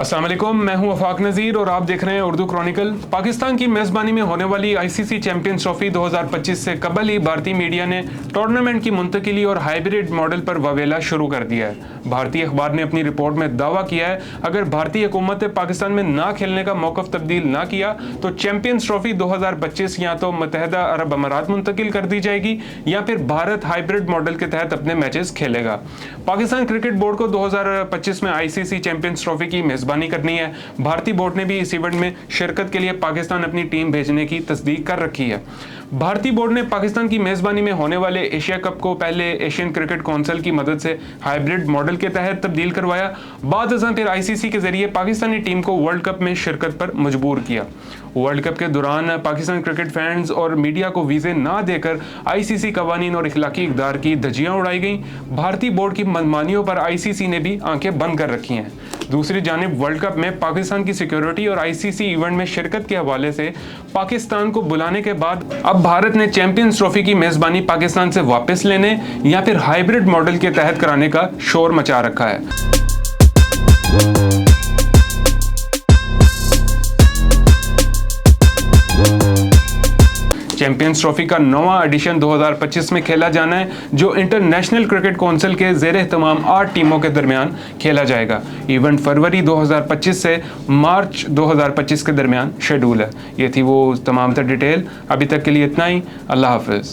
अस्सलाम वालेकुम, मैं हूं वफाक नज़ीर और आप देख रहे हैं उर्दू क्रॉनिकल। पाकिस्तान की मेज़बानी में होने वाली आईसीसी चैंपियंस ट्रॉफी 2025 से कबल ही भारतीय मीडिया ने टूर्नामेंट की मुंतकिली और हाइब्रिड मॉडल पर वावेला शुरू कर दिया है। भारतीय अखबार ने अपनी रिपोर्ट में दावा किया है, अगर भारतीय हुकूमत ने पाकिस्तान में ना खेलने का मौक़िफ़ तब्दील ना किया तो चैंपियंस ट्रॉफी 2025 या तो मुत्तहिदा अरब अमारात मुंतकिल कर दी जाएगी या फिर भारत हाइब्रिड मॉडल के तहत अपने मैचेस खेलेगा। पाकिस्तान क्रिकेट बोर्ड को 2025 में आईसीसी चैंपियंस ट्रॉफी की मेज़बानी करनी है। भारतीय बोर्ड ने भी इस इवेंट में शिरकत के लिए पाकिस्तान अपनी टीम भेजने की तस्दीक कर रखी है। भारतीय बोर्ड ने पाकिस्तान की मेज़बानी में होने वाले एशिया कप को पहले एशियन क्रिकेट काउंसिल की मदद से हाइब्रिड मॉडल के तहत तब्दील करवाया। बाद फिर आईसीसी के जरिए पाकिस्तानी टीम को वर्ल्ड कप में शिरकत पर मजबूर किया। वर्ल्ड कप के दौरान पाकिस्तान क्रिकेट फैंस और मीडिया को वीज़े ना देकर आईसीसी कवानीन और इखलाकी इक़दार की धज्जियां उड़ाई गई। भारतीय बोर्ड की मनमानियों पर आईसीसी ने भी आंखें बंद कर रखी हैं। दूसरी जानिब वर्ल्ड कप में पाकिस्तान की सिक्योरिटी और आईसीसी इवेंट में शिरकत के हवाले से पाकिस्तान को बुलाने के बाद अब भारत ने चैंपियंस ट्रॉफी की मेज़बानी पाकिस्तान से वापस लेने या फिर हाइब्रिड मॉडल के तहत कराने का शोर मचा रखा है। चैंपियंस ट्रॉफी का 9वां एडिशन 2025 में खेला जाना है, जो इंटरनेशनल क्रिकेट काउंसिल के ज़ेर एहतमाम 8 टीमों के दरमियान खेला जाएगा। इवेंट फरवरी 2025 से मार्च 2025 के दरमियान शेड्यूल है। ये थी वो तमाम डिटेल। अभी तक के लिए इतना ही। अल्लाह हाफिज़।